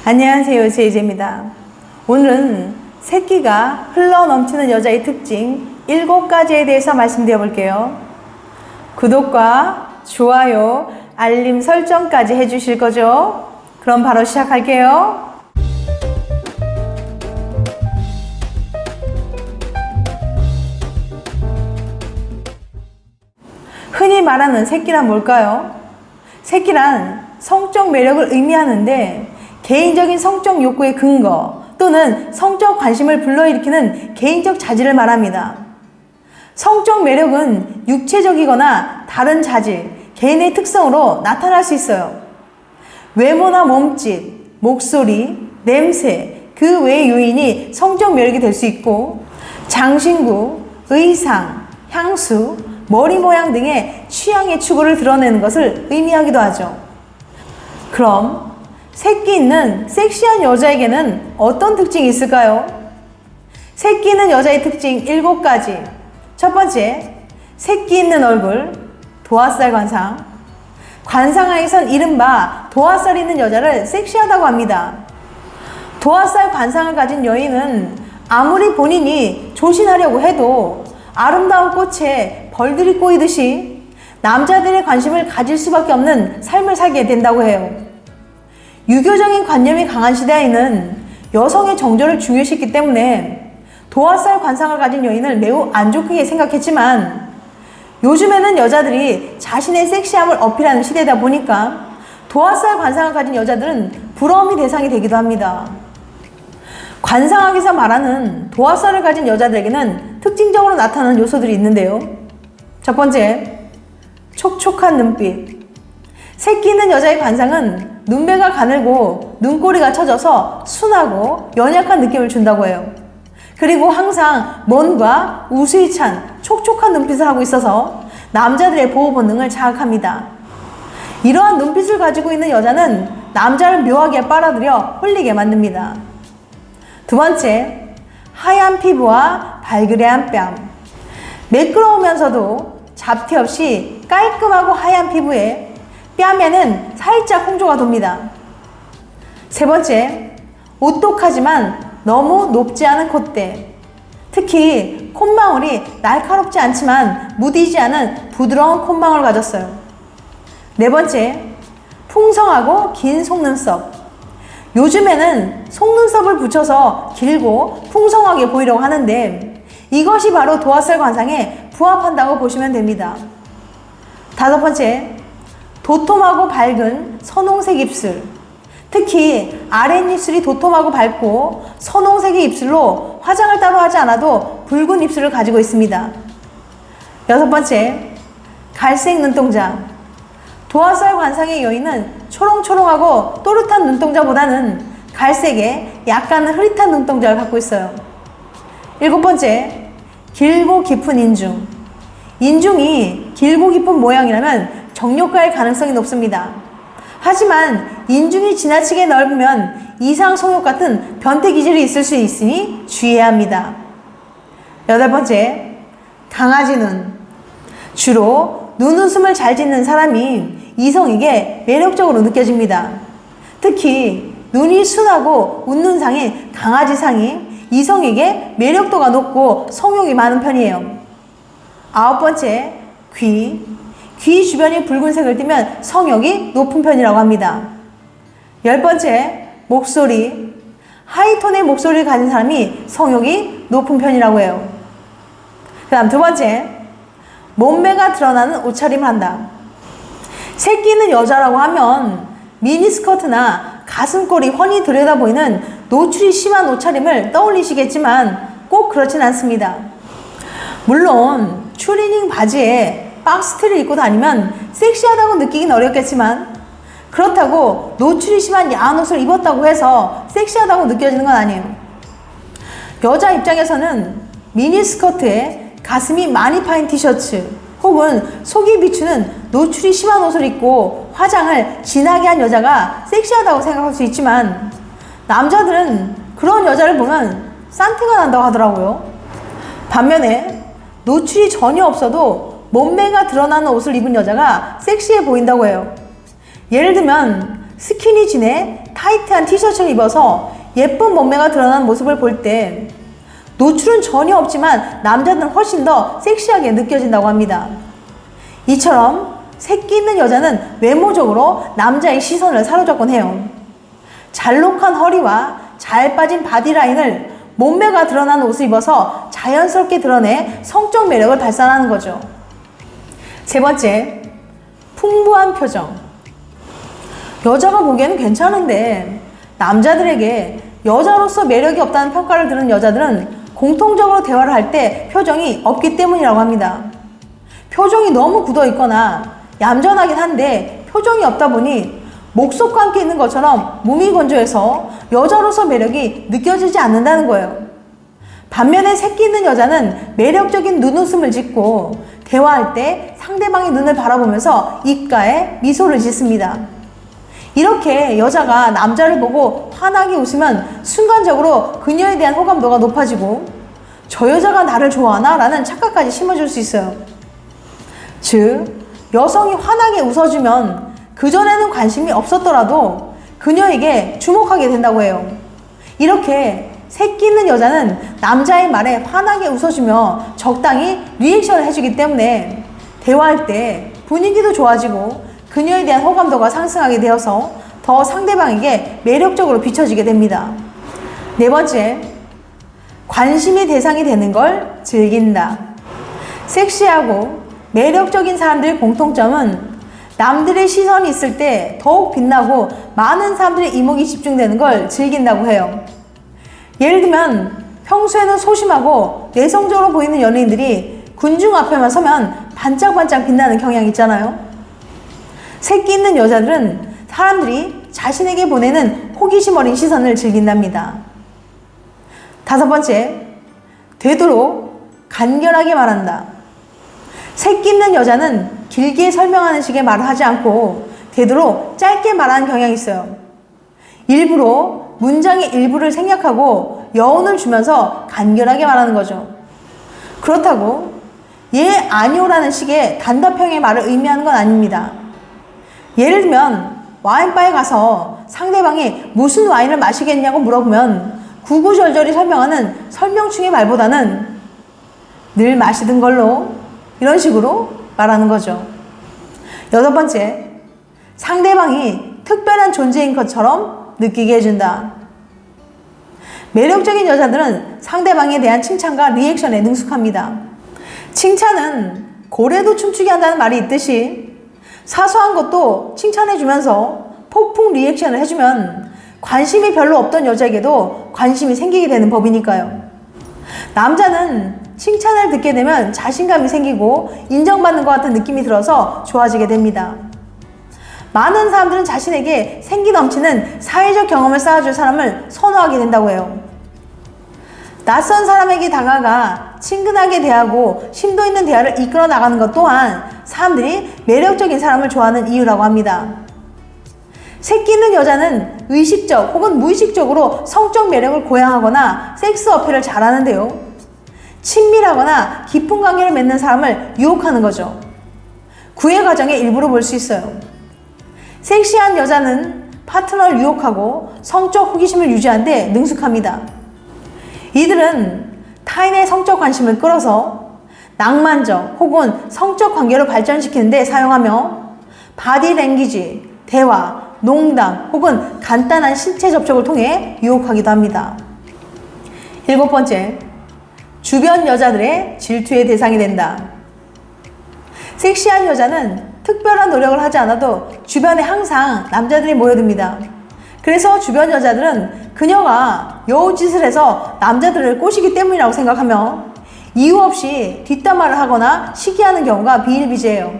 안녕하세요, 제이제입니다. 오늘은 새끼가 흘러넘치는 여자의 특징 7가지에 대해서 말씀드려 볼게요. 구독과 좋아요, 알림 설정까지 해주실 거죠? 그럼 바로 시작할게요. 흔히 말하는 새끼란 뭘까요? 새끼란 성적 매력을 의미하는데 개인적인 성적 욕구의 근거 또는 성적 관심을 불러일으키는 개인적 자질을 말합니다. 성적 매력은 육체적이거나 다른 자질, 개인의 특성으로 나타날 수 있어요. 외모나 몸짓, 목소리, 냄새, 그 외의 요인이 성적 매력이 될 수 있고 장신구, 의상, 향수, 머리 모양 등의 취향의 추구를 드러내는 것을 의미하기도 하죠. 그럼 새끼 있는 섹시한 여자에게는 어떤 특징이 있을까요? 새끼 있는 여자의 특징 7가지. 첫 번째, 새끼 있는 얼굴, 도화살 관상. 관상학에선 이른바 도화살 있는 여자를 섹시하다고 합니다. 도화살 관상을 가진 여인은 아무리 본인이 조신하려고 해도 아름다운 꽃에 벌들이 꼬이듯이 남자들의 관심을 가질 수밖에 없는 삶을 살게 된다고 해요. 유교적인 관념이 강한 시대에는 여성의 정조를 중요시했기 때문에 도화살 관상을 가진 여인을 매우 안 좋게 생각했지만 요즘에는 여자들이 자신의 섹시함을 어필하는 시대다 보니까 도화살 관상을 가진 여자들은 부러움의 대상이 되기도 합니다. 관상학에서 말하는 도화살을 가진 여자들에게는 특징적으로 나타나는 요소들이 있는데요. 첫 번째, 촉촉한 눈빛. 새끼 있는 여자의 관상은 눈배가 가늘고 눈꼬리가 처져서 순하고 연약한 느낌을 준다고 해요. 그리고 항상 뭔가 우수히 찬 촉촉한 눈빛을 하고 있어서 남자들의 보호 본능을 자극합니다. 이러한 눈빛을 가지고 있는 여자는 남자를 묘하게 빨아들여 홀리게 만듭니다. 두 번째, 하얀 피부와 발그레한 뺨. 매끄러우면서도 잡티 없이 깔끔하고 하얀 피부에 뺨에는 살짝 홍조가 돕니다. 세 번째, 오똑하지만 너무 높지 않은 콧대. 특히 콧망울이 날카롭지 않지만 무디지 않은 부드러운 콧망울을 가졌어요. 네 번째, 풍성하고 긴 속눈썹. 요즘에는 속눈썹을 붙여서 길고 풍성하게 보이려고 하는데 이것이 바로 도화살 관상에 부합한다고 보시면 됩니다. 다섯 번째, 도톰하고 밝은 선홍색 입술. 특히 아랫입술이 도톰하고 밝고 선홍색의 입술로 화장을 따로 하지 않아도 붉은 입술을 가지고 있습니다. 여섯 번째, 갈색 눈동자. 도화살 관상의 여인은 초롱초롱하고 또렷한 눈동자보다는 갈색의 약간 흐릿한 눈동자를 갖고 있어요. 일곱 번째, 길고 깊은 인중. 인중이 길고 깊은 모양이라면 정력가일 가능성이 높습니다. 하지만 인중이 지나치게 넓으면 이상 성욕 같은 변태 기질이 있을 수 있으니 주의해야 합니다. 여덟 번째, 강아지 눈. 주로 눈웃음을 잘 짓는 사람이 이성에게 매력적으로 느껴집니다. 특히 눈이 순하고 웃는 상인 강아지상이 이성에게 매력도가 높고 성욕이 많은 편이에요. 아홉 번째, 귀. 귀 주변이 붉은색을 띠면 성욕이 높은 편이라고 합니다. 열 번째, 목소리. 하이톤의 목소리를 가진 사람이 성욕이 높은 편이라고 해요. 그 다음 두 번째, 몸매가 드러나는 옷차림을 한다. 새끼 있는 여자라고 하면 미니스커트나 가슴골이 훤히 들여다보이는 노출이 심한 옷차림을 떠올리시겠지만 꼭 그렇진 않습니다. 물론 추리닝 바지에 박스티를 입고 다니면 섹시하다고 느끼긴 어렵겠지만 그렇다고 노출이 심한 야한 옷을 입었다고 해서 섹시하다고 느껴지는 건 아니에요. 여자 입장에서는 미니스커트에 가슴이 많이 파인 티셔츠 혹은 속이 비추는 노출이 심한 옷을 입고 화장을 진하게 한 여자가 섹시하다고 생각할 수 있지만 남자들은 그런 여자를 보면 싼티가 난다고 하더라고요. 반면에 노출이 전혀 없어도 몸매가 드러나는 옷을 입은 여자가 섹시해 보인다고 해요. 예를 들면 스키니진에 타이트한 티셔츠를 입어서 예쁜 몸매가 드러나는 모습을 볼 때 노출은 전혀 없지만 남자들은 훨씬 더 섹시하게 느껴진다고 합니다. 이처럼 새끼 있는 여자는 외모적으로 남자의 시선을 사로잡곤 해요. 잘록한 허리와 잘 빠진 바디라인을 몸매가 드러나는 옷을 입어서 자연스럽게 드러내 성적 매력을 발산하는 거죠. 세 번째, 풍부한 표정. 여자가 보기에는 괜찮은데 남자들에게 여자로서 매력이 없다는 평가를 들은 여자들은 공통적으로 대화를 할 때 표정이 없기 때문이라고 합니다. 표정이 너무 굳어 있거나 얌전하긴 한데 표정이 없다 보니 목석과 함께 있는 것처럼 몸이 건조해서 여자로서 매력이 느껴지지 않는다는 거예요. 반면에 새끼 있는 여자는 매력적인 눈웃음을 짓고 대화할 때 상대방의 눈을 바라보면서 입가에 미소를 짓습니다. 이렇게 여자가 남자를 보고 환하게 웃으면 순간적으로 그녀에 대한 호감도가 높아지고 저 여자가 나를 좋아하나? 라는 착각까지 심어줄 수 있어요. 즉, 여성이 환하게 웃어주면 그전에는 관심이 없었더라도 그녀에게 주목하게 된다고 해요. 이렇게 새끼 있는 여자는 남자의 말에 환하게 웃어주며 적당히 리액션을 해주기 때문에 대화할 때 분위기도 좋아지고 그녀에 대한 호감도가 상승하게 되어서 더 상대방에게 매력적으로 비춰지게 됩니다. 네 번째, 관심의 대상이 되는 걸 즐긴다. 섹시하고 매력적인 사람들의 공통점은 남들의 시선이 있을 때 더욱 빛나고 많은 사람들의 이목이 집중되는 걸 즐긴다고 해요. 예를 들면 평소에는 소심하고 내성적으로 보이는 연예인들이 군중 앞에만 서면 반짝반짝 빛나는 경향이 있잖아요. 새끼 있는 여자들은 사람들이 자신에게 보내는 호기심 어린 시선을 즐긴답니다. 다섯 번째, 되도록 간결하게 말한다. 새끼 있는 여자는 길게 설명하는 식의 말을 하지 않고 되도록 짧게 말하는 경향이 있어요. 일부러 문장의 일부를 생략하고 여운을 주면서 간결하게 말하는 거죠. 그렇다고 예, 아니오라는 식의 단답형의 말을 의미하는 건 아닙니다. 예를 들면 와인바에 가서 상대방이 무슨 와인을 마시겠냐고 물어보면 구구절절히 설명하는 설명충의 말보다는 늘 마시던 걸로 이런 식으로 말하는 거죠. 여섯 번째, 상대방이 특별한 존재인 것처럼 느끼게 해준다. 매력적인 여자들은 상대방에 대한 칭찬과 리액션에 능숙합니다. 칭찬은 고래도 춤추게 한다는 말이 있듯이 사소한 것도 칭찬해주면서 폭풍 리액션을 해주면 관심이 별로 없던 여자에게도 관심이 생기게 되는 법이니까요. 남자는 칭찬을 듣게 되면 자신감이 생기고 인정받는 것 같은 느낌이 들어서 좋아지게 됩니다. 많은 사람들은 자신에게 생기 넘치는 사회적 경험을 쌓아줄 사람을 선호하게 된다고 해요. 낯선 사람에게 다가가 친근하게 대하고 심도 있는 대화를 이끌어 나가는 것 또한 사람들이 매력적인 사람을 좋아하는 이유라고 합니다. 새끼 있는 여자는 의식적 혹은 무의식적으로 성적 매력을 고양하거나 섹스 어필을 잘하는데요. 친밀하거나 깊은 관계를 맺는 사람을 유혹하는 거죠. 구애 과정의 일부로 볼 수 있어요. 섹시한 여자는 파트너를 유혹하고 성적 호기심을 유지하는 데 능숙합니다. 이들은 타인의 성적 관심을 끌어서 낭만적 혹은 성적 관계로 발전시키는 데 사용하며 바디 랭귀지, 대화, 농담 혹은 간단한 신체 접촉을 통해 유혹하기도 합니다. 일곱 번째, 주변 여자들의 질투의 대상이 된다. 섹시한 여자는 특별한 노력을 하지 않아도 주변에 항상 남자들이 모여듭니다. 그래서 주변 여자들은 그녀가 여우짓을 해서 남자들을 꼬시기 때문이라고 생각하며 이유 없이 뒷담화를 하거나 시기하는 경우가 비일비재해요.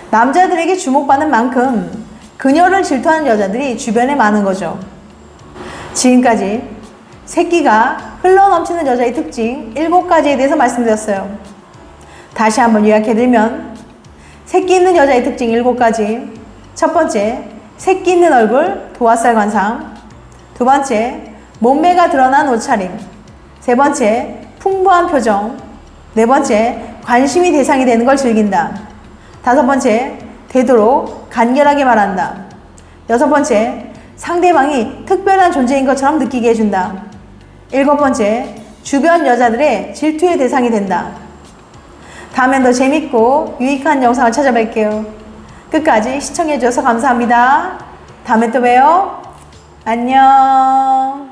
남자들에게 주목받는 만큼 그녀를 질투하는 여자들이 주변에 많은 거죠. 지금까지 새끼가 흘러넘치는 여자의 특징 7가지에 대해서 말씀드렸어요. 다시 한번 요약해드리면 새끼 있는 여자의 특징 7가지. 첫 번째, 새끼 있는 얼굴, 도화살 관상. 두 번째, 몸매가 드러난 옷차림. 세 번째, 풍부한 표정. 네 번째, 관심이 대상이 되는 걸 즐긴다. 다섯 번째, 되도록 간결하게 말한다. 여섯 번째, 상대방이 특별한 존재인 것처럼 느끼게 해준다. 일곱 번째, 주변 여자들의 질투의 대상이 된다. 다음엔 더 재밌고 유익한 영상을 찾아뵐게요. 끝까지 시청해주셔서 감사합니다. 다음에 또 봬요. 안녕.